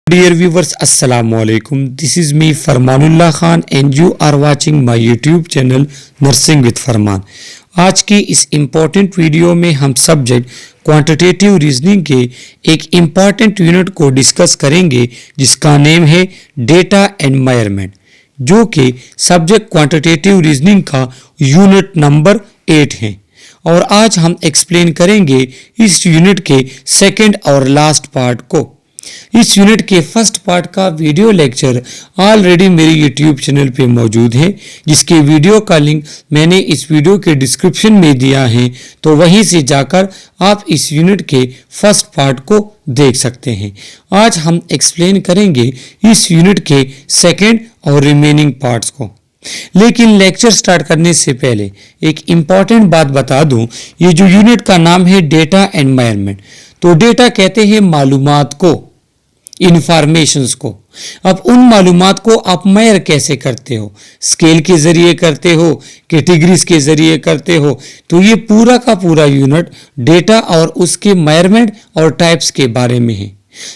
Dear viewers, Assalamu alaikum. This is me Farmanullah Khan and you are watching my YouTube channel Nursing with Farman. आज की इस important video में हम subject quantitative reasoning के एक important unit को discuss करेंगे जिसका नेम है डेटा एंड मेजरमेंट, जो कि सब्जेक्ट क्वांटिटेटिव रीजनिंग का यूनिट नंबर 8 है। और आज हम एक्सप्लेन करेंगे इस यूनिट के सेकंड और लास्ट पार्ट को। इस यूनिट के फर्स्ट पार्ट का वीडियो लेक्चर ऑलरेडी मेरे यूट्यूब चैनल पे मौजूद है, जिसके वीडियो का लिंक मैंने इस वीडियो के डिस्क्रिप्शन में दिया है, तो वहीं से जाकर आप इस यूनिट के फर्स्ट पार्ट को देख सकते हैं। आज हम एक्सप्लेन करेंगे इस यूनिट के सेकेंड और रिमेनिंग पार्ट्स को। लेकिन लेक्चर स्टार्ट करने से पहले एक इम्पॉर्टेंट बात बता दूं, ये जो यूनिट का नाम है डेटा एंड मेजरमेंट, तो डेटा कहते हैं मालूमात को, इंफॉर्मेशंस को। अब उन मालूमात को आप मेजर कैसे करते हो? स्केल के जरिए करते हो, कैटेगरीज के जरिए करते हो। तो ये पूरा का पूरा यूनिट डेटा और उसके मेजरमेंट और टाइप्स के बारे में है।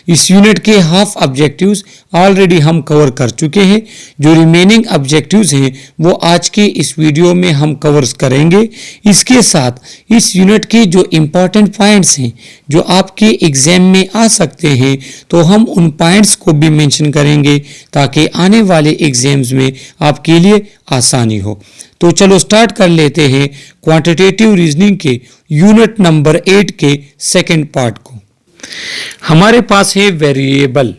इस यूनिट के हाफ ऑब्जेक्टिव्स ऑलरेडी हम कवर कर चुके हैं। जो रिमेनिंग ऑब्जेक्टिव्स हैं वो आज के इस वीडियो में हम कवर करेंगे। इसके साथ इस यूनिट के जो इम्पोर्टेंट पॉइंट्स हैं जो आपके एग्जाम में आ सकते हैं, तो हम उन पॉइंट्स को भी मेंशन करेंगे ताकि आने वाले एग्जाम्स में आपके लिए आसानी हो। तो चलो स्टार्ट कर लेते हैं क्वांटिटेटिव रीजनिंग के यूनिट नंबर 8 के सेकेंड पार्ट को। हमारे पास है वेरिएबल।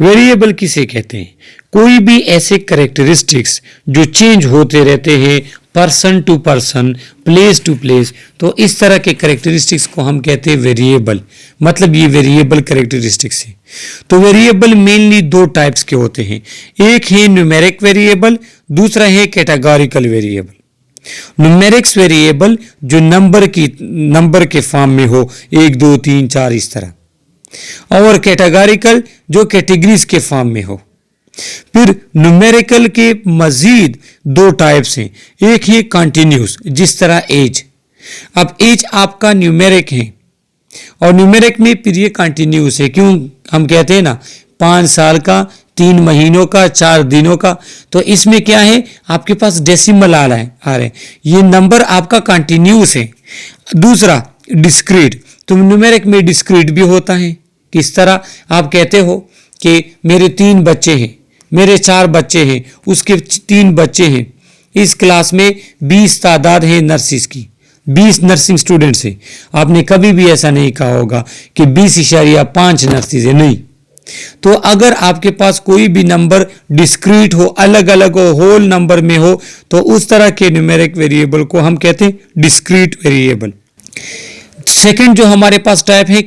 वेरिएबल किसे कहते हैं? कोई भी ऐसे कैरेक्टरिस्टिक्स जो चेंज होते रहते हैं person to person, place to place, तो इस तरह के कैरेक्टरिस्टिक्स को हम कहते हैं वेरिएबल। मतलब ये वेरिएबल कैरेक्टरिस्टिक्स है। तो वेरिएबल मेनली दो टाइप्स के होते हैं, एक है न्यूमेरिक वेरिएबल, दूसरा है कैटेगोरिकल वेरिएबल। न्यूमेरिक्स वेरिएबल जो नंबर के फॉर्म में हो, 1 2 3 4 इस तरह, और कैटेगोरिकल जो कैटेगरीज के फॉर्म में हो। फिर न्यूमेरिकल के मजीद दो टाइप्स हैं, एक है कंटिन्यूस, जिस तरह एज। अब एज आपका न्यूमेरिक है और न्यूमेरिक में फिर ये कंटिन्यूस है। क्यों हम कहते हैं ना 5 साल का, 3 महीनों का, 4 दिनों का, तो इसमें क्या है आपके पास डेसिमल आ रहे हैं, ये नंबर आपका कंटिन्यूस है। दूसरा डिस्क्रीट, तो न्यूमेरिक में डिस्क्रीट भी होता है। किस तरह आप कहते हो कि मेरे 3 बच्चे हैं, मेरे 4 बच्चे हैं, उसके 3 बच्चे हैं, इस क्लास में 20 तादाद है नर्सिस की, 20 नर्सिंग स्टूडेंट्स हैं। आपने कभी भी ऐसा नहीं कहा होगा कि 20.5 नर्सिस है, नहीं। तो अगर आपके पास कोई भी नंबर डिस्क्रीट हो, अलग अलग हो, होल नंबर में हो, तो उस तरह के न्यूमेरिक वेरिएबल को हम कहते हैं डिस्क्रीट वेरिएबल। सेकंड जो हमारे पास टाइप है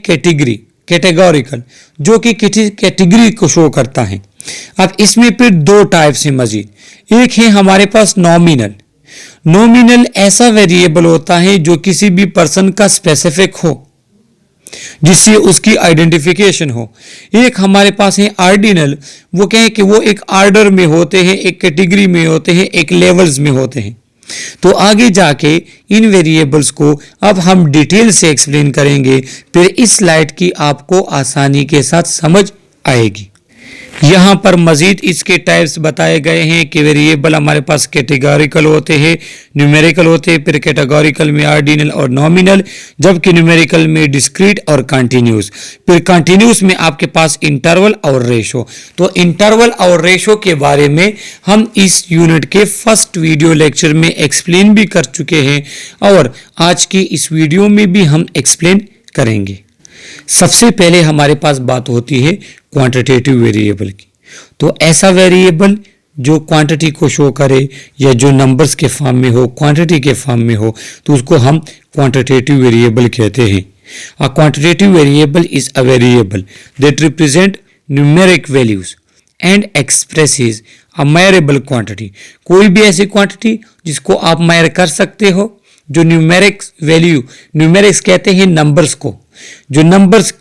कैटेगोरिकल, जो कि कैटेगरी को शो करता है। अब इसमें फिर दो टाइप्स हैं मजीद। एक है हमारे पास नॉमिनल। नॉमिनल ऐसा वेरिएबल होता है जो किसी भी पर्सन का स्पेसिफिक हो, जिससे उसकी आइडेंटिफिकेशन हो। एक हमारे पास है ऑर्डिनल, वो कहें कि वो एक ऑर्डर में होते हैं, एक कैटेगरी में होते हैं, एक लेवल्स में होते हैं। तो आगे जाके इन वेरिएबल्स को अब हम डिटेल से एक्सप्लेन करेंगे, फिर इस स्लाइड की आपको आसानी के साथ समझ आएगी। यहाँ पर मजीद इसके टाइप्स बताए गए हैं कि वेरिएबल हमारे पास कैटेगोरिकल होते हैं, न्यूमेरिकल होते हैं, फिर कैटेगोरिकल में ऑर्डिनल और नॉमिनल, जबकि न्यूमेरिकल में डिस्क्रीट और कंटिन्यूस। फिर कंटिन्यूस में आपके पास इंटरवल और रेशो। तो इंटरवल और रेशो के बारे में हम इस यूनिट के फर्स्ट वीडियो लेक्चर में एक्सप्लेन भी कर चुके हैं और आज की इस वीडियो में भी हम एक्सप्लेन करेंगे। सबसे पहले हमारे पास बात होती है क्वांटिटेटिव वेरिएबल की। तो ऐसा वेरिएबल जो क्वांटिटी को शो करे या जो नंबर्स के फॉर्म में हो, क्वांटिटी के फॉर्म में हो, तो उसको हम क्वांटिटेटिव वेरिएबल कहते हैं। A quantitative variable is a variable that represent numeric values and expresses a measurable quantity. कोई भी ऐसी क्वांटिटी जिसको आप मेजर कर सकते हो, जो न्यूमेरिक वैल्यू, न्यूमेरिक्स कहते हैं नंबर्स को, जो नंबर्स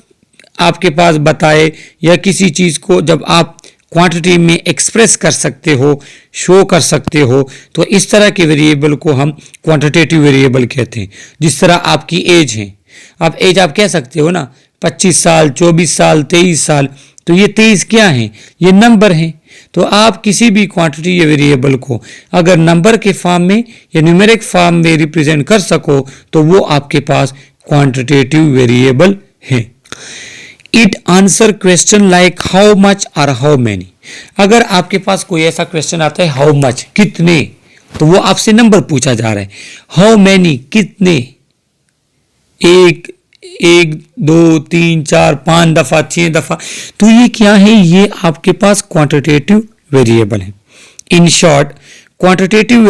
आपके पास बताए या किसी चीज़ को जब आप क्वांटिटी में एक्सप्रेस कर सकते हो, शो कर सकते हो, तो इस तरह के वेरिएबल को हम क्वांटिटेटिव वेरिएबल कहते हैं। जिस तरह आपकी एज है, आप एज आप कह सकते हो ना 25 साल, 24 साल, 23 साल, तो ये 23 क्या है, ये नंबर है। तो आप किसी भी क्वांटिटी या वेरिएबल को अगर नंबर के फॉर्म में या न्यूमेरिक फॉर्म में रिप्रेजेंट कर सको तो वो आपके पास क्वांटिटेटिव वेरिएबल है। It answer question like how much और हाउ मैनी। अगर आपके पास कोई ऐसा क्वेश्चन आता है हाउ मच कितने, तो वो आपसे नंबर पूछा जा रहा है। हाउ मैनी कितने, एक, 2, 3, 4, 5 दफा, 6 दफा, तो ये क्या है, ये आपके पास क्वांटिटेटिव वेरिएबल है। In short quantitative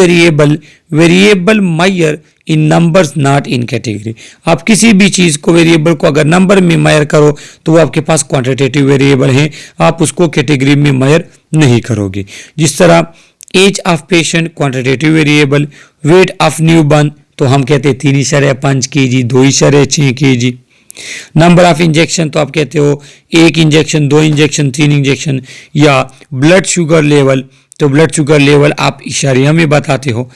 variable Mayar in numbers not in category. आप किसी भी चीज को वेरिएबल को अगर नंबर में मायर करो तो वो आपके पास क्वांटिटेटिव वेरिएबल है, आप उसको कैटेगरी में मायर नहीं करोगे। जिस तरह age of patient quantitative variable, weight of new born तो हम कहते हैं 3.5 kg, 2.6 kg। Number of injection तो आप कहते हो 1 इंजेक्शन, 2 इंजेक्शन, 3 इंजेक्शन। या ब्लड शुगर लेवल, तो ब्लड शुगर लेवल आप इशारिया में बताते हो।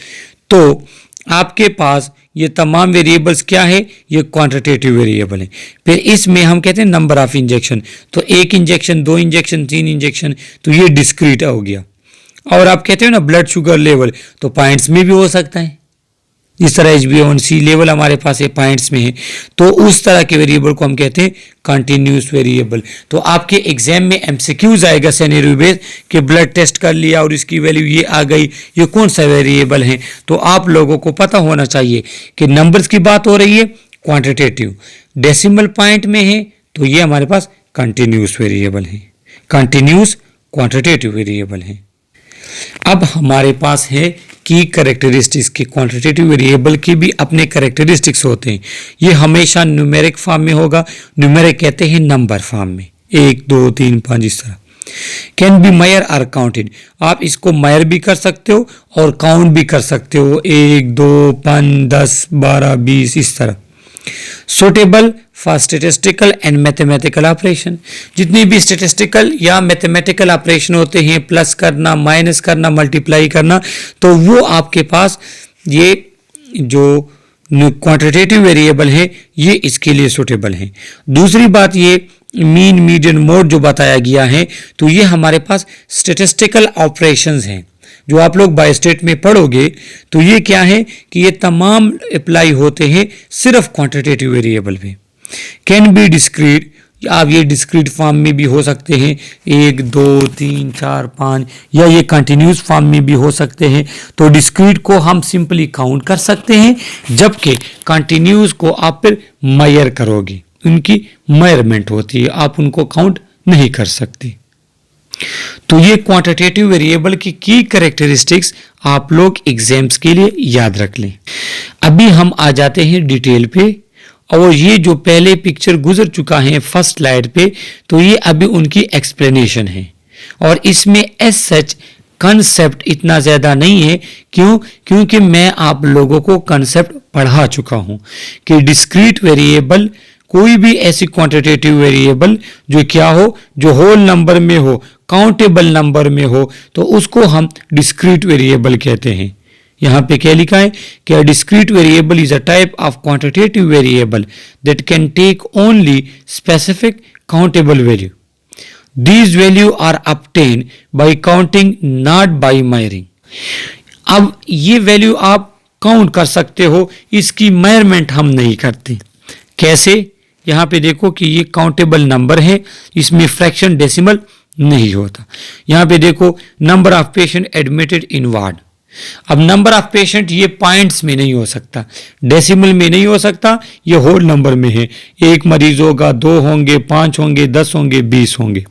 तो आपके पास ये तमाम वेरिएबल्स क्या है, ये क्वांटिटेटिव वेरिएबल है। फिर इसमें हम कहते हैं नंबर ऑफ इंजेक्शन, तो 1 इंजेक्शन, 2 इंजेक्शन, 3 इंजेक्शन, तो ये डिस्क्रीट हो गया। और आप कहते हो ना ब्लड शुगर लेवल, तो पॉइंट्स में भी हो सकता है। इस तरह HbA1c लेवल हमारे पास ये पॉइंट्स में है, तो उस तरह के वेरिएबल को हम कहते हैं कंटिन्यूस वेरिएबल। तो आपके एग्जाम में MCQs आएगा सिनेरियो बेस्ड कि ब्लड टेस्ट कर लिया और इसकी वैल्यू ये आ गई, ये कौन सा वेरिएबल है। तो आप लोगों को पता होना चाहिए कि नंबर्स की बात हो रही है क्वांटिटेटिव, डेसिमल पॉइंट में है तो ये हमारे पास कंटिन्यूस वेरिएबल है, कंटिन्यूस क्वांटिटेटिव वेरिएबल है। अब हमारे पास है की कैरेक्टरिस्टिक्स की। क्वांटिटेटिव वेरिएबल की भी अपने कैरेक्टरिस्टिक्स होते हैं। ये हमेशा न्यूमेरिक फॉर्म में होगा, न्यूमेरिक कहते हैं नंबर फॉर्म में, 1, 2, 3, 5 इस तरह। कैन बी मायर और काउंटेड, आप इसको मायर भी कर सकते हो और काउंट भी कर सकते हो, 1, 2, 5, 10, 12, 20 इस तरह। Suitable for statistical and mathematical operation, जितनी भी स्टेटिस्टिकल या मैथमेटिकल ऑपरेशन होते हैं, प्लस करना, माइनस करना, मल्टीप्लाई करना, तो वो आपके पास ये जो क्वांटिटेटिव वेरिएबल है ये इसके लिए सुटेबल है। दूसरी बात ये मीन, मीडियन, मोड जो बताया गया है, तो ये हमारे पास स्टेटिस्टिकल ऑपरेशंस हैं जो आप लोग बाय स्टेट में पढ़ोगे। तो ये क्या है कि ये तमाम अप्लाई होते हैं सिर्फ क्वांटिटेटिव वेरिएबल पे। कैन बी डिस्क्रीट, आप ये डिस्क्रीट फॉर्म में भी हो सकते हैं, 1, 2, 3, 4, 5, या ये कंटिन्यूस फॉर्म में भी हो सकते हैं। तो डिस्क्रीट को हम सिंपली काउंट कर सकते हैं, जबकि कंटिन्यूस को आप फिर मायर करोगे, उनकी मायरमेंट होती है, आप उनको काउंट नहीं कर सकते। तो ये क्वांटिटेटिव वेरिएबल की कैरेक्टरिस्टिक्स आप लोग एग्जाम्स के लिए याद रख लें। अभी हम आ जाते हैं डिटेल पे, और ये जो पहले पिक्चर गुजर चुका है फर्स्ट स्लाइड पे, तो ये अभी उनकी एक्सप्लेनेशन है। और इसमें एज सच कंसेप्ट इतना ज़्यादा नहीं है, क्योंकि मैं आप लोगों को कंसेप्ट पढ़ा चुका हूँ कि डिस्क्रीट वेरिएबल, कोई भी ऐसी क्वांटिटेटिव वेरिएबल जो क्या हो, जो होल नंबर में हो, काउंटेबल नंबर में हो, तो उसको हम डिस्क्रीट वेरिएबल कहते हैं। यहाँ पे क्या लिखा है कि discrete variable is a type of quantitative variable that can take only specific countable value. These value are obtained by counting, not by measuring. अब ये वैल्यू आप काउंट कर सकते हो, इसकी मेजरमेंट हम नहीं करते। कैसे? यहाँ पे देखो कि ये काउंटेबल नंबर है, इसमें फ्रैक्शन डेसिमल नहीं होता। यहाँ पे देखो number of patient admitted in ward. अब नंबर ऑफ पेशेंट ये पॉइंट्स में नहीं हो सकता, डेसिमल में नहीं हो सकता, ये होल नंबर में है। 1 मरीज होगा, 2 होंगे, 5 होंगे, 10 होंगे, 20 होंगे।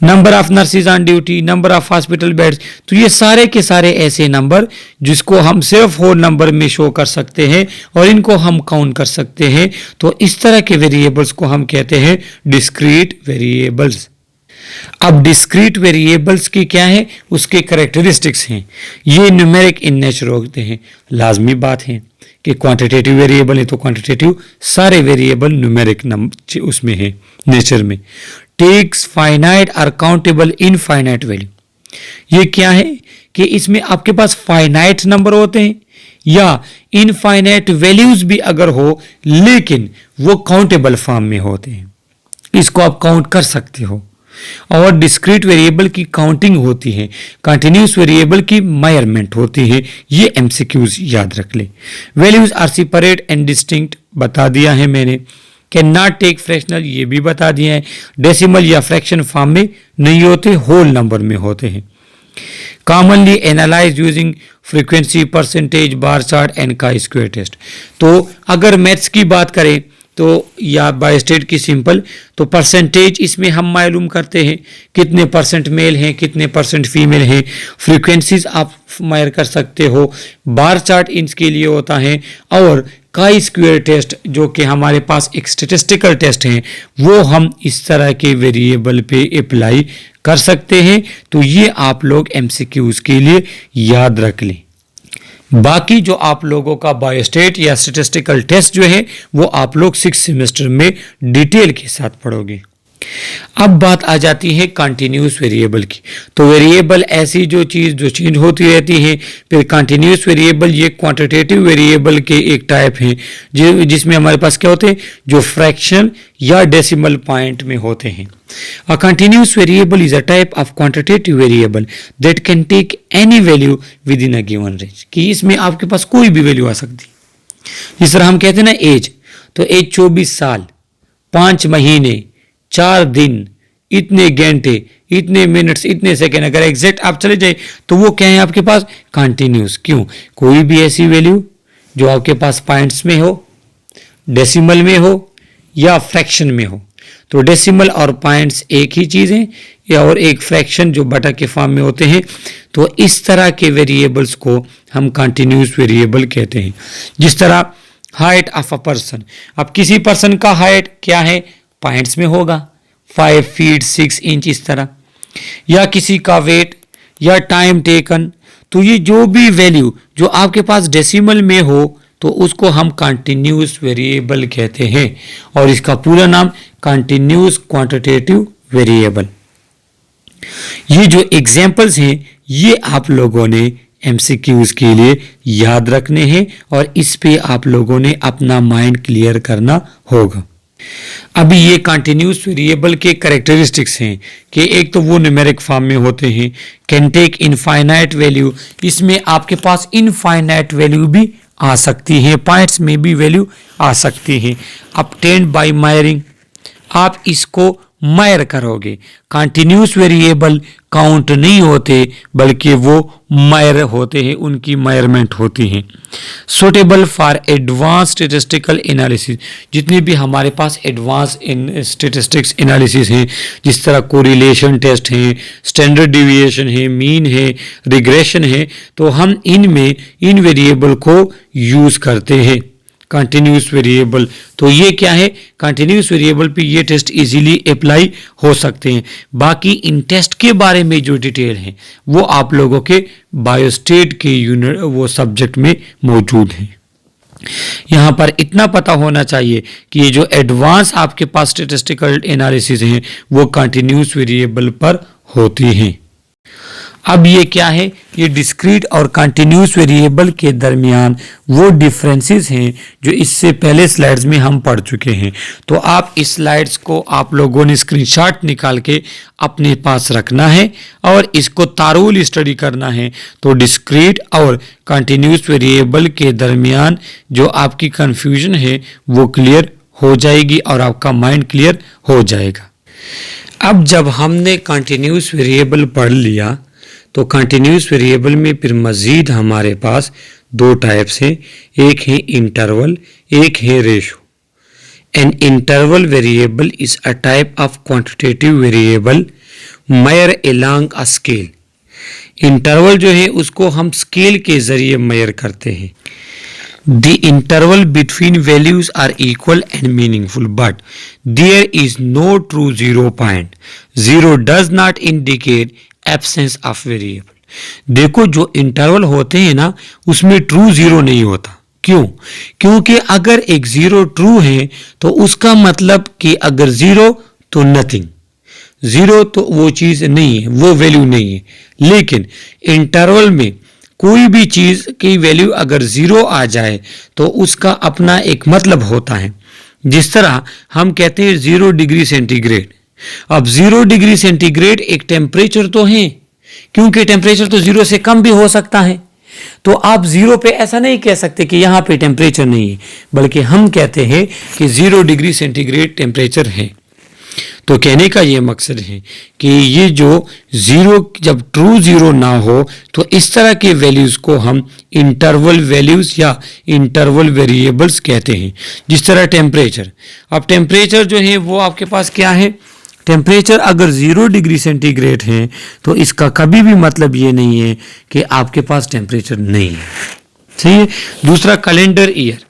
Number of nurses on duty, number of hospital beds, तो ये सारे के सारे ऐसे नंबर जिसको हम सिर्फ होल नंबर में शो कर सकते हैं और इनको हम काउंट कर सकते हैं। तो इस तरह के वेरिएबल्स को हम कहते हैं डिस्क्रीट वेरिएबल्स। अब डिस्क्रीट वेरिएबल्स की क्या है, उसके कैरेक्टरिस्टिक्स हैं। ये न्यूमेरिक इन नेचर होते हैं। लाजमी बात है कि क्वांटिटेटिव वेरिएबल है तो क्वांटिटेटिव सारे वेरिएबल न्यूमेरिक नंबर उसमें है, नेचर में। टेक्स फाइनाइट और काउंटेबल इनफाइनाइट वैल्यू। ये क्या है कि इसमें आपके पास फाइनाइट नंबर होते हैं या इनफाइनाइट वैल्यूज भी अगर हो, लेकिन वो काउंटेबल फॉर्म में होते हैं, इसको आप काउंट कर सकते हो। और डिस्क्रीट वेरिएबल की काउंटिंग होती है, कंटिन्यूस वेरिएबल की मेजरमेंट होती है। ये एमसीक्यूज याद रख ले। Values are separate and distinct बता दिया है मैंने। कैन नॉट टेक फ्रैक्शनल ये भी बता दिया है। डेसिमल या फ्रैक्शन फॉर्म में नहीं होते, होल नंबर में होते हैं। Commonly analyse using frequency, percentage, bar chart and का स्क्वायर टेस्ट। तो अगर मैथ्स की बात करें तो या बाय स्टेट की सिंपल, तो परसेंटेज इसमें हम मालूम करते हैं कितने परसेंट मेल हैं, कितने परसेंट फीमेल हैं। फ्रीक्वेंसीज आप मायर कर सकते हो। बार चार्ट इसके लिए होता है। और काई स्क्वायर टेस्ट जो कि हमारे पास एक स्टैटिस्टिकल टेस्ट है, वो हम इस तरह के वेरिएबल पे अप्लाई कर सकते हैं। तो ये आप लोग एमसीक्यूज के लिए याद रख लें। बाकी जो आप लोगों का बायोस्टेट या स्टैटिस्टिकल टेस्ट जो है वो आप लोग 6 सेमेस्टर में डिटेल के साथ पढ़ोगे। अब बात आ जाती है कंटिन्यूस वेरिएबल की। तो वेरिएबल ऐसी जो चीज़ जो चेंज होती रहती है। फिर कंटिन्यूस वेरिएबल ये क्वांटिटेटिव वेरिएबल के एक टाइप है जिसमें हमारे पास क्या होते हैं, जो फ्रैक्शन या डेसिमल पॉइंट में होते हैं। A continuous variable is a type of quantitative variable that can take any value within a given range। कि इसमें आपके पास कोई भी वैल्यू आ सकती। जिस तरह हम कहते हैं ना एज, तो एज 24 साल, 5 महीने, 4 दिन, इतने घंटे, इतने मिनट्स, इतने सेकेंड, अगर एग्जैक्ट आप चले जाए तो वो क्या है आपके पास, कंटिन्यूस। क्यों? कोई भी ऐसी वैल्यू जो आपके पास पॉइंट्स में हो, डेसिमल में हो या फ्रैक्शन में हो। तो डेसिमल और पॉइंट्स एक ही चीज़ है, या और एक फ्रैक्शन जो बटा के फॉर्म में होते हैं। तो इस तरह के वेरिएबल्स को हम कंटिन्यूस वेरिएबल कहते हैं। जिस तरह हाइट ऑफ अ पर्सन, अब किसी पर्सन का हाइट क्या है, पॉइंट्स में होगा, 5 फीट 6 इंच इस तरह। या किसी का वेट या टाइम टेकन। तो ये जो भी वैल्यू जो आपके पास डेसिमल में हो तो उसको हम कंटिन्यूस वेरिएबल कहते हैं। और इसका पूरा नाम कंटिन्यूस क्वांटिटेटिव वेरिएबल। ये जो एग्जाम्पल्स हैं ये आप लोगों ने एमसीक्यूज के लिए याद रखने हैं और इस पे आप लोगों ने अपना माइंड क्लियर करना होगा। अभी ये कंटिन्यूस वेरिएबल के कैरेक्टरिस्टिक्स हैं कि एक तो वो न्यूमेरिक फॉर्म में होते हैं, कैन टेक इनफाइनाइट वैल्यू, इसमें आपके पास इनफाइनाइट वैल्यू भी आ सकती है, पॉइंट्स में भी वैल्यू आ सकती है। obtained बाय मायरिंग, आप इसको मायर करोगे। कंटिन्यूस वेरिएबल काउंट नहीं होते बल्कि वो मायर होते हैं, उनकी मायरमेंट होती है। Suitable for advance statistical analysis, जितनी भी हमारे पास एडवांस स्टेटिस्टिक्स एनालिसिस हैं, जिस तरह कोरिलेशन टेस्ट हैं, स्टैंडर्ड डिविएशन है, मीन है, रिग्रेशन है, तो हम इनमें इन वेरिएबल को यूज करते हैं। कंटिन्यूस वेरिएबल, तो ये क्या है, कंटिन्यूस वेरिएबल पे ये टेस्ट इजीली अप्लाई हो सकते हैं। बाकी इन टेस्ट के बारे में जो डिटेल है वो आप लोगों के बायोस्टेट के यूनिट वो सब्जेक्ट में मौजूद हैं। यहाँ पर इतना पता होना चाहिए कि ये जो एडवांस आपके पास स्टैटिस्टिकल एनालिसिस हैं वो कंटिन्यूस वेरिएबल पर होती हैं। अब ये क्या है, ये डिस्क्रीट और कंटिन्यूस वेरिएबल के दरमियान वो डिफरेंसेस हैं जो इससे पहले स्लाइड्स में हम पढ़ चुके हैं। तो आप इस स्लाइड्स को आप लोगों ने स्क्रीनशॉट निकाल के अपने पास रखना है और इसको तारुल स्टडी करना है। तो डिस्क्रीट और कंटिन्यूस वेरिएबल के दरमियान जो आपकी कन्फ्यूजन है वो क्लियर हो जाएगी और आपका माइंड क्लियर हो जाएगा। अब जब हमने कंटिन्यूस वेरिएबल पढ़ लिया तो कंटिन्यूस वेरिएबल में फिर मज़ीद हमारे पास 2 टाइप्स हैं, एक है इंटरवल, एक है ratio. An interval variable is a type of quantitative variable mayor along a scale. Interval जो है उसको हम स्केल के जरिए मेयर करते हैं। The interval between values are equal and meaningful, but there is no true zero point. Zero does not indicate absence of variable. देखो जो इंटरवल होते हैं ना उसमें ट्रू जीरो नहीं होता। क्यों? क्योंकि अगर एक जीरो ट्रू है तो उसका मतलब कि अगर जीरो तो नथिंग, जीरो तो वो चीज नहीं है, वो वैल्यू नहीं है। लेकिन इंटरवल में कोई भी चीज की वैल्यू अगर जीरो आ जाए तो उसका अपना एक मतलब होता है। जिस तरह हम कहते हैं 0 डिग्री सेंटीग्रेड, अब 0 डिग्री सेंटीग्रेड एक टेम्परेचर तो है, क्योंकि टेम्परेचर तो 0 से कम भी हो सकता है। तो आप 0 पे ऐसा नहीं कह सकते कि यहां पे टेम्परेचर नहीं है, बल्कि हम कहते हैं कि 0 डिग्री सेंटीग्रेड टेम्परेचर है। तो कहने का ये मकसद है कि ये जो जीरो, जब ट्रू जीरो ना हो तो इस तरह के वैल्यूज को हम इंटरवल वैल्यूज या इंटरवल वेरिएबल्स कहते हैं। जिस तरह टेम्परेचर, अब टेम्परेचर जो है वो आपके पास क्या है, टेम्परेचर अगर 0 डिग्री सेंटीग्रेड है तो इसका कभी भी मतलब ये नहीं है कि आपके पास टेम्परेचर नहीं है। सही है। दूसरा कैलेंडर ईयर,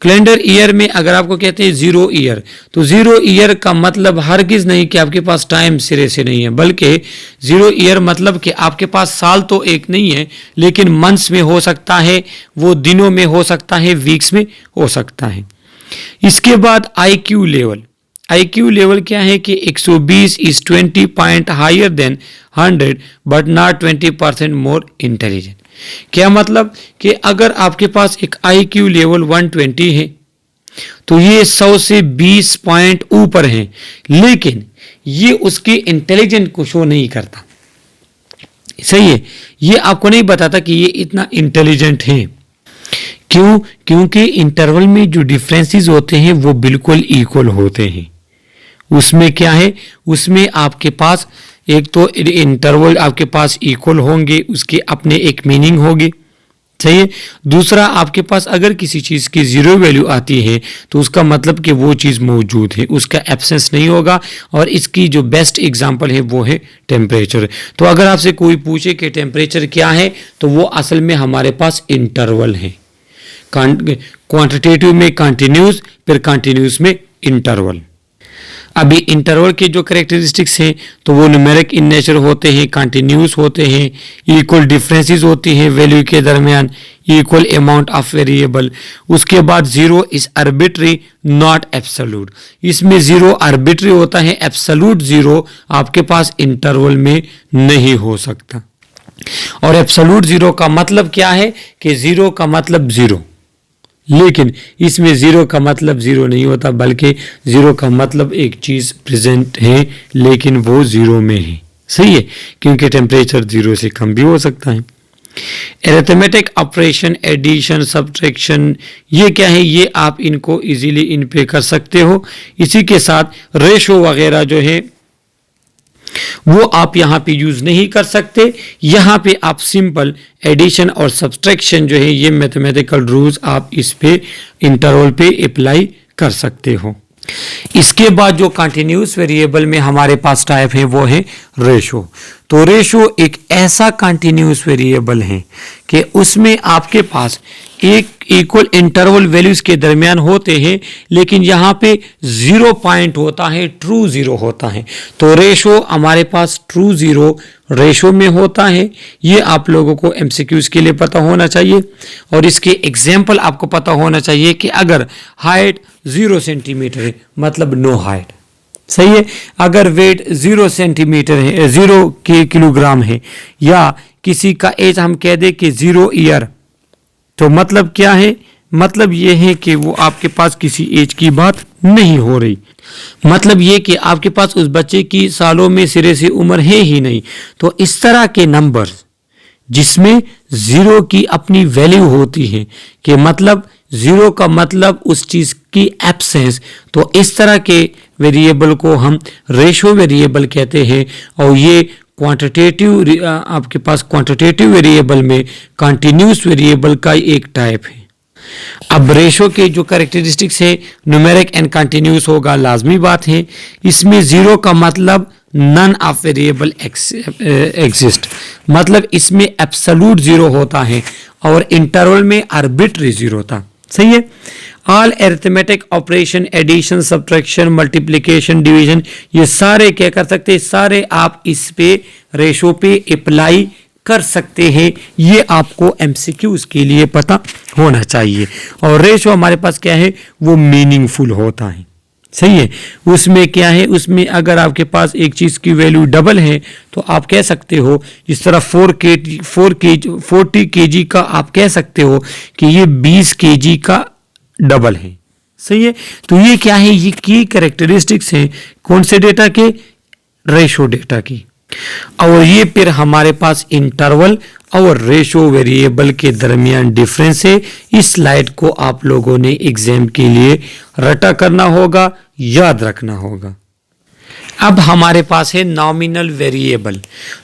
कैलेंडर ईयर में अगर आपको कहते हैं 0 ईयर, तो 0 ईयर का मतलब हरगिज नहीं कि आपके पास टाइम सिरे से नहीं है, बल्कि 0 ईयर मतलब कि आपके पास साल तो एक नहीं है, लेकिन मंथ्स में हो सकता है, वो दिनों में हो सकता है, वीक्स में हो सकता है। इसके बाद IQ लेवल, IQ लेवल क्या है कि 120 is 20 point higher than 100 but not 20% more intelligent. क्या मतलब कि अगर आपके पास एक IQ लेवल 120 है तो ये 100 से 20 पॉइंट ऊपर है, लेकिन ये उसके इंटेलिजेंट को शो नहीं करता। सही है, ये आपको नहीं बताता कि ये इतना इंटेलिजेंट है। क्यों? क्योंकि इंटरवल में जो डिफरेंसेस होते हैं वो बिल्कुल इक्वल होते हैं। उसमें क्या है, उसमें आपके पास एक तो इंटरवल आपके पास इक्वल होंगे, उसके अपने एक मीनिंग होगी। सही है। दूसरा, आपके पास अगर किसी चीज़ की 0 वैल्यू आती है तो उसका मतलब कि वो चीज़ मौजूद है, उसका एब्सेंस नहीं होगा। और इसकी जो बेस्ट एग्जांपल है वो है टेम्परेचर। तो अगर आपसे कोई पूछे कि टेम्परेचर क्या है, तो वो असल में हमारे पास इंटरवल है। क्वांटिटेटिव में कंटिन्यूस, फिर कंटिन्यूस में इंटरवल। अभी इंटरवल के जो करेक्टरिस्टिक्स हैं तो वो न्यूमेरिक इन नेचर होते हैं, कंटिन्यूस होते हैं, इक्वल डिफरेंसेस होती हैं वैल्यू के दरमियान, इक्वल अमाउंट ऑफ वेरिएबल। उसके बाद 0 इज आर्बिट्री नॉट एब्सोल्यूट, इसमें 0 आर्बिट्री होता है, एब्सोल्यूट 0 आपके पास इंटरवल में नहीं हो सकता। और एब्सोल्यूट 0 का मतलब क्या है कि 0 का मतलब 0, लेकिन इसमें 0 का मतलब 0 नहीं होता, बल्कि 0 का मतलब एक चीज़ प्रेजेंट है लेकिन वो 0 में है। सही है, क्योंकि टेम्परेचर 0 से कम भी हो सकता है। एरिथमेटिक ऑपरेशन, एडिशन, सब्ट्रैक्शन, ये क्या है, ये आप इनको इजीली इन पे कर सकते हो। इसी के साथ रेशो वगैरह जो है वो आप यहाँ पे यूज नहीं कर सकते। यहाँ पे आप सिंपल एडिशन और सब्ट्रैक्शन जो है ये मैथमेटिकल रूल्स आप इस पे इंटरवल पे अप्लाई कर सकते हो। इसके बाद जो कंटिन्यूस वेरिएबल में हमारे पास टाइप है वो है रेशो। तो रेशो एक ऐसा कंटिन्यूस वेरिएबल है कि उसमें आपके पास एक इक्वल इंटरवल वैल्यूज के दरमियान होते हैं, लेकिन यहाँ पे 0 पॉइंट होता है, ट्रू 0 होता है। तो रेशो हमारे पास ट्रू 0 रेशो में होता है। ये आप लोगों को MCQs के लिए पता होना चाहिए, और इसके एग्जाम्पल आपको पता होना चाहिए कि अगर हाइट 0 सेंटीमीटर है मतलब नो हाइट। सही है। अगर वेट 0 सेंटीमीटर है, 0 किलोग्राम है, या किसी का एज हम कह दे कि 0 ईयर, तो मतलब क्या है, मतलब ये है कि वो आपके पास किसी एज की बात नहीं हो रही। मतलब ये कि आपके पास उस बच्चे की सालों में सिरे से उम्र है ही नहीं। तो इस तरह के नंबर्स जिसमें 0 की अपनी वैल्यू होती है, कि मतलब 0 का मतलब उस चीज़ की एब्सेंस, तो इस तरह के वेरिएबल को हम रेशो वेरिएबल कहते हैं। और ये क्वांटिटेटिव, आपके पास क्वांटिटेटिव वेरिएबल में कंटिन्यूस वेरिएबल का एक टाइप है। अब रेशो के जो कैरेक्टरिस्टिक्स है, न्यूमेरिक एंड कंटिन्यूस होगा, लाजमी बात है। इसमें 0 का मतलब नन ऑफ वेरिएबल एग्जिस्ट, मतलब इसमें एब्सोल्यूट 0 होता है, और इंटरवल में आर्बिट्री 0 था। सही है। All arithmetic operation, addition, subtraction, multiplication, division, ये सारे क्या कर सकते हैं, सारे आप इस पे रेशो पे अप्लाई कर सकते हैं। ये आपको MCQs के लिए पता होना चाहिए। और रेशो हमारे पास क्या है, वो मीनिंगफुल होता है। सही है। उसमें क्या है, उसमें अगर आपके पास एक चीज़ की वैल्यू डबल है तो आप कह सकते हो, जिस तरह 40 kg का आप कह सकते हो कि ये 20 kg का डबल है। सही है। तो ये क्या है, ये की कैरेक्टरिस्टिक्स हैं कौन से डेटा के, रेशो डेटा की। और ये फिर हमारे पास इंटरवल और रेशो वेरिएबल के दरमियान डिफरेंस है। इस स्लाइड को आप लोगों ने एग्जाम के लिए रटा करना होगा, याद रखना होगा। अब हमारे पास है nominal variable.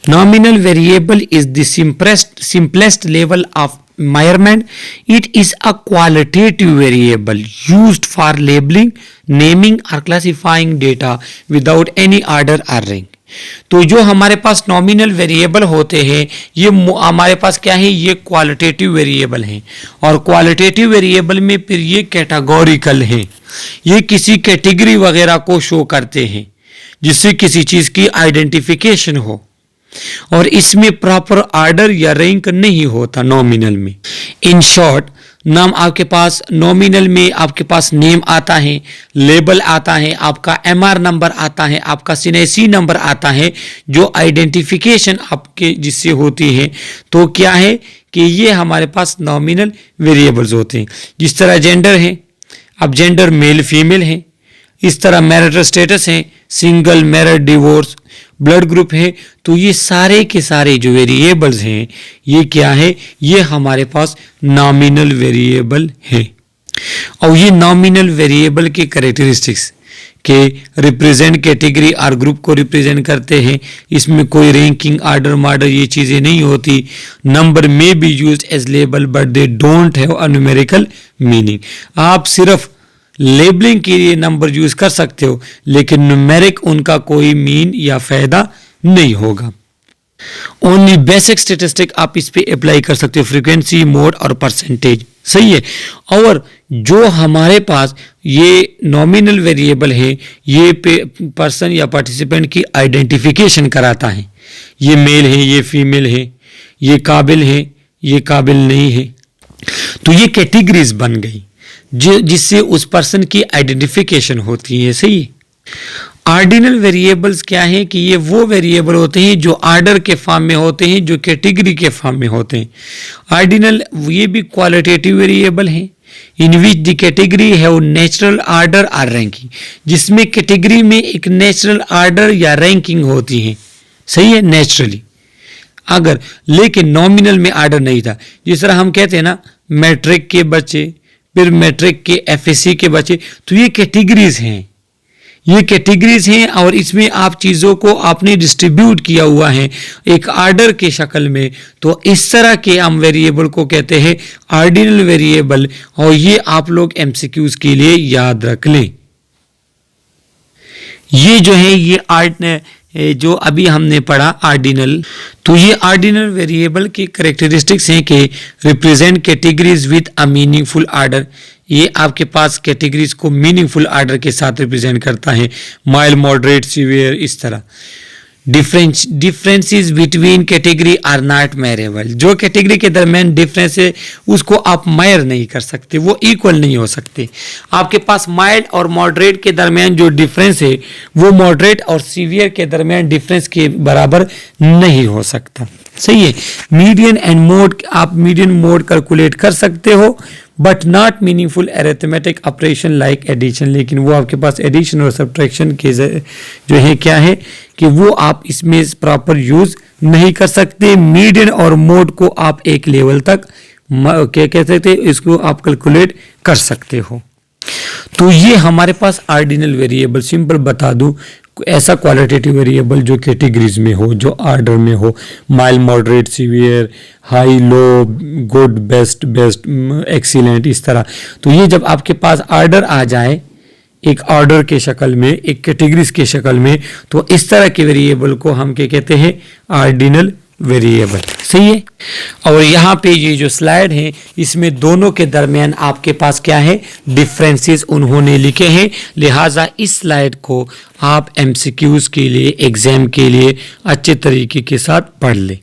Nominal variable is the simplest level of measurement. It is a qualitative variable used for labeling, naming or classifying data without any order or rank. तो जो हमारे पास नॉमिनल वेरिएबल होते हैं ये हमारे पास क्या है, ये क्वालिटेटिव वेरिएबल हैं। और क्वालिटेटिव वेरिएबल में फिर ये कैटेगोरिकल हैं, ये किसी कैटेगरी वगैरह को शो करते हैं जिससे किसी चीज की आइडेंटिफिकेशन हो, और इसमें प्रॉपर ऑर्डर या रैंक नहीं होता नॉमिनल में। इन शॉर्ट, नाम आपके पास नॉमिनल में आपके पास नेम आता है, लेबल आता है, आपका एमआर नंबर आता है, आपका सीएनसी नंबर आता है, जो आइडेंटिफिकेशन आपके जिससे होती है। तो क्या है कि ये हमारे पास नॉमिनल वेरिएबल्स होते हैं। जिस तरह जेंडर है, अब जेंडर मेल फीमेल है, इस तरह मैरिटल स्टेटस है, single, married, divorce, blood group है। तो ये सारे के सारे जो वेरिएबल्स हैं ये क्या है, ये हमारे पास नॉमिनल वेरिएबल है। और ये नॉमिनल वेरिएबल के कैरेक्टरिस्टिक्स के रिप्रेजेंट कैटेगरी और ग्रुप को रिप्रेजेंट करते हैं। इसमें कोई रैंकिंग, ऑर्डर, मॉडल ये चीज़ें नहीं होती। नंबर में be used as label but they don't have a numerical meaning. आप सिर्फ लेबलिंग के लिए नंबर यूज कर सकते हो, लेकिन न्यूमेरिक उनका कोई मीन या फायदा नहीं होगा। ओनली बेसिक स्टेटिस्टिक आप इस पे अप्लाई कर सकते हो, फ्रीक्वेंसी, मोड और परसेंटेज, सही है। और जो हमारे पास ये नॉमिनल वेरिएबल है ये पर्सन या पार्टिसिपेंट की आइडेंटिफिकेशन कराता है, ये मेल है, ये फीमेल है, ये काबिल है, ये काबिल नहीं है। तो ये कैटेगरीज बन गई जिससे उस पर्सन की आइडेंटिफिकेशन होती है, सही है। ऑर्डिनल वेरिएबल्स क्या है कि ये वो वेरिएबल होते हैं जो ऑर्डर के फॉर्म में होते हैं, जो कैटेगरी के फॉर्म में होते हैं। ऑर्डिनल ये भी क्वालिटेटिव वेरिएबल हैं in which the category have natural order और रैंकिंग, जिसमें कैटेगरी में एक नेचुरल ऑर्डर या रैंकिंग होती है, सही है, नेचुरली। अगर लेकिन नॉमिनल में ऑर्डर नहीं था, जिस तरह हम कहते हैं ना मैट्रिक के बच्चे, फिर मैट्रिक के एफएससी के बच्चे, तो ये कैटेगरीज हैं, ये कैटेगरीज हैं। और इसमें आप चीज़ों को आपने डिस्ट्रीब्यूट किया हुआ है एक ऑर्डर के शक्ल में। तो इस तरह के हम वेरिएबल को कहते हैं ऑर्डिनल वेरिएबल, और ये आप लोग एमसीक्यूज के लिए याद रख लें। ये जो है ये जो अभी हमने पढ़ा ऑर्डिनल, तो ये ऑर्डिनल वेरिएबल की कैरेक्टरिस्टिक्स हैं कि represent categories with a meaningful order. ये आपके पास कैटेगरीज को मीनिंगफुल ऑर्डर के साथ रिप्रेजेंट करता है, माइल्ड, मॉडरेट, सीवियर, इस तरह। Differences between category are not measurable. जो कैटेगरी के दरमियान डिफरेंस है उसको आप मेजर नहीं कर सकते, वो इक्वल नहीं हो सकते। आपके पास माइल्ड और मॉडरेट के दरमियान जो डिफरेंस है वो मॉडरेट और सीवियर के दरमियान डिफरेंस के बराबर नहीं हो सकता, सही है। मीडियन एंड मोड, आप मीडियन मोड कैलकुलेट कर सकते हो, but not meaningful arithmetic operation like addition. लेकिन वो आपके पास एडिशन और सब्ट्रैक्शन के जो है क्या है कि वो आप इसमें प्रॉपर यूज नहीं कर सकते। मीडियन और मोड को आप एक लेवल तक क्या कह सकते हैं, इसको आप कैलकुलेट कर सकते हो। तो ये हमारे पास ऑर्डिनल वेरिएबल, सिंपल बता दूं, ऐसा क्वालिटेटिव वेरिएबल जो कैटेगरीज में हो, जो ऑर्डर में हो, माइल्ड, मॉडरेट, सीवियर, हाई, लो, गुड, बेस्ट, एक्सीलेंट, इस तरह। तो ये जब आपके पास ऑर्डर आ जाए एक ऑर्डर के शक्ल में, एक कैटेगरीज के शक्ल में, तो इस तरह के वेरिएबल को हम क्या कहते हैं, ऑर्डिनल वेरिएबल, सही है। और यहाँ पे ये जो स्लाइड है इसमें दोनों के दरमियान आपके पास क्या है, डिफरेंसेस उन्होंने लिखे हैं। लिहाजा इस स्लाइड को आप एमसीक्यूज के लिए, एग्जाम के लिए अच्छे तरीके के साथ पढ़ लें।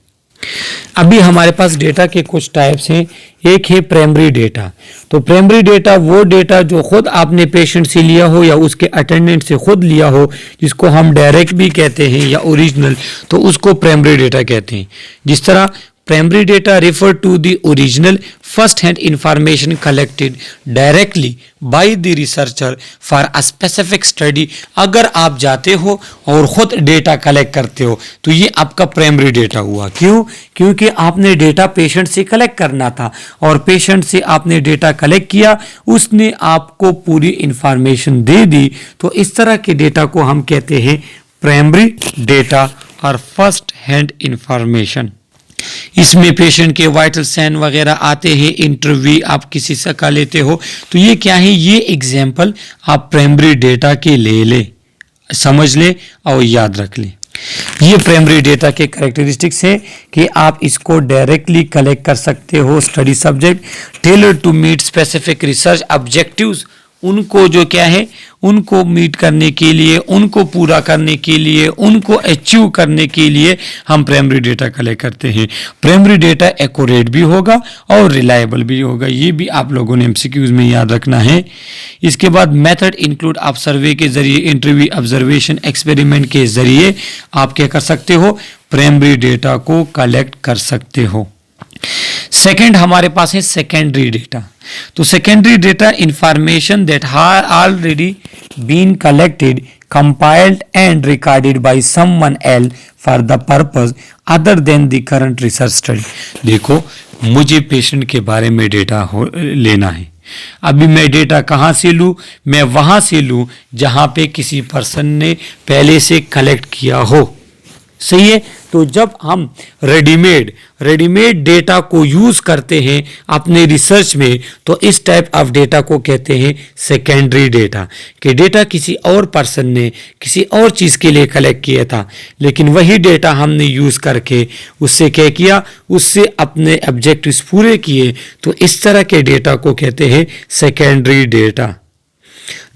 अभी हमारे पास डेटा के कुछ टाइप्स हैं। एक है प्राइमरी डेटा। तो प्राइमरी डेटा वो डेटा जो खुद आपने पेशेंट से लिया हो या उसके अटेंडेंट से खुद लिया हो, जिसको हम डायरेक्ट भी कहते हैं या ओरिजिनल, तो उसको प्राइमरी डेटा कहते हैं। जिस तरह primary data refer to the original first hand information collected directly by the researcher for a specific study. अगर आप जाते हो और खुद डेटा कलेक्ट करते हो तो ये आपका प्राइमरी डेटा हुआ। क्यों? क्योंकि आपने डेटा पेशेंट से कलेक्ट करना था और पेशेंट से आपने डेटा कलेक्ट किया, उसने आपको पूरी इंफॉर्मेशन दे दी। तो इस तरह के डेटा को हम कहते हैं प्राइमरी डेटा और फर्स्ट हैंड इंफॉर्मेशन। इसमें पेशेंट के वाइटल साइन वगैरह आते हैं, इंटरव्यू आप किसी से का लेते हो। तो ये क्या है? ये एग्जाम्पल आप प्राइमरी डेटा के ले समझ ले और याद रख ले। ये प्राइमरी डेटा के कैरेक्टरिस्टिक्स है कि आप इसको डायरेक्टली कलेक्ट कर सकते हो। Study subject tailor to meet specific research objectives, उनको जो क्या है, उनको मीट करने के लिए, उनको पूरा करने के लिए, उनको अचीव करने के लिए हम प्राइमरी डेटा कलेक्ट करते हैं। प्राइमरी डेटा एक्यूरेट भी होगा और रिलायबल भी होगा। ये भी आप लोगों ने एमसीक्यूज में याद रखना है। इसके बाद मेथड इंक्लूड आप सर्वे के जरिए, इंटरव्यू, ऑब्जर्वेशन, एक्सपेरिमेंट के जरिए आप क्या कर सकते हो? प्राइमरी डेटा को कलेक्ट कर सकते हो। सेकेंड हमारे पास है सेकेंडरी डेटा। तो secondary data information that have already been collected, compiled and recorded by someone else for the purpose other than the current research study। देखो, मुझे पेशेंट के बारे में डेटा लेना है। अभी मैं डेटा कहाँ से लूँ? मैं वहाँ से लूँ जहाँ पे किसी पर्सन ने पहले से कलेक्ट किया हो। सही है? तो जब हम रेडीमेड डेटा को यूज करते हैं अपने रिसर्च में, तो इस टाइप ऑफ डेटा को कहते हैं सेकेंडरी डेटा। कि डेटा किसी और पर्सन ने किसी और चीज के लिए कलेक्ट किया था, लेकिन वही डेटा हमने यूज करके उससे क्या किया? उससे अपने ऑब्जेक्टिव्स पूरे किए। तो इस तरह के डेटा को कहते हैं सेकेंडरी डेटा।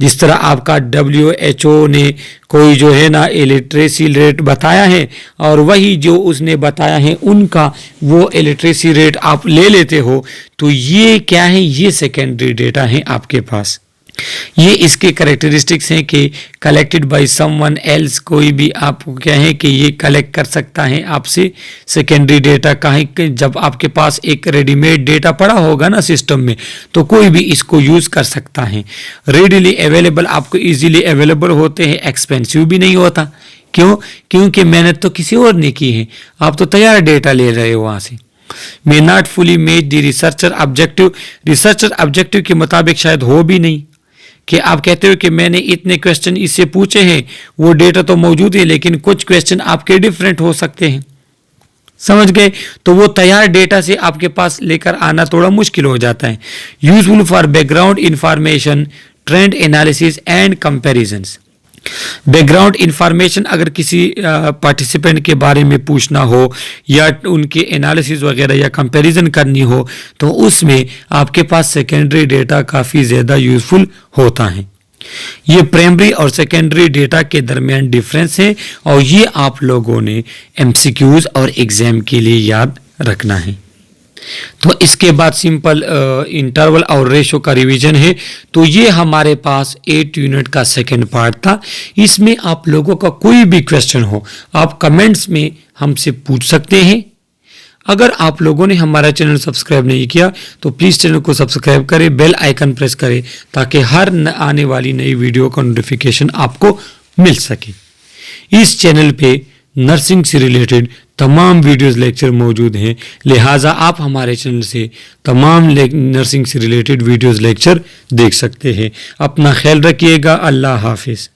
जिस तरह आपका WHO ने कोई जो है ना इलिटरेसी रेट बताया है और वही जो उसने बताया है उनका वो इलिटरेसी रेट आप ले लेते हो, तो ये क्या है? ये सेकेंडरी डेटा है आपके पास। ये इसके कैरेक्टरिस्टिक्स हैं कि कलेक्टेड बाय समवन एल्स, कोई भी आपको क्या है कि ये कलेक्ट कर सकता है आपसे। सेकेंडरी डेटा का है कि जब आपके पास एक रेडीमेड डेटा पड़ा होगा ना सिस्टम में, तो कोई भी इसको यूज कर सकता है। रेडिली अवेलेबल, आपको इजीली अवेलेबल होते हैं, एक्सपेंसिव भी नहीं होता। क्यों? क्योंकि मेहनत तो किसी और ने की है, आप तो तैयार डेटा ले रहे हो वहां से। May not fully match the researcher objective के मुताबिक शायद हो भी नहीं, कि आप कहते हो कि मैंने इतने क्वेश्चन इससे पूछे हैं, वो डेटा तो मौजूद है लेकिन कुछ क्वेश्चन आपके डिफरेंट हो सकते हैं। समझ गए? तो वो तैयार डेटा से आपके पास लेकर आना थोड़ा मुश्किल हो जाता है। Useful for background information, trend analysis and comparisons. Background information अगर किसी पार्टिसिपेंट के बारे में पूछना हो या उनके एनालिसिस वगैरह या कंपैरिजन करनी हो, तो उसमें आपके पास सेकेंडरी डेटा काफ़ी ज़्यादा यूजफुल होता है। ये प्राइमरी और सेकेंडरी डेटा के दरमियान डिफरेंस है और ये आप लोगों ने एमसीक्यूज और एग्जाम के लिए याद रखना है। तो इसके बाद सिंपल इंटरवल और रेशो का रिवीजन है। तो ये हमारे पास 8 यूनिट का सेकंड पार्ट था। इसमें आप लोगों का कोई भी क्वेश्चन हो, आप कमेंट्स में हमसे पूछ सकते हैं। अगर आप लोगों ने हमारा चैनल सब्सक्राइब नहीं किया तो प्लीज़ चैनल को सब्सक्राइब करें, बेल आइकन प्रेस करें ताकि हर आने वाली नई वीडियो का नोटिफिकेशन आपको मिल सके। इस चैनल पे नर्सिंग से रिलेटेड तमाम वीडियोस लेक्चर मौजूद हैं, लिहाजा आप हमारे चैनल से तमाम नर्सिंग से रिलेटेड वीडियोस लेक्चर देख सकते हैं। अपना ख्याल रखिएगा। अल्लाह हाफिज़।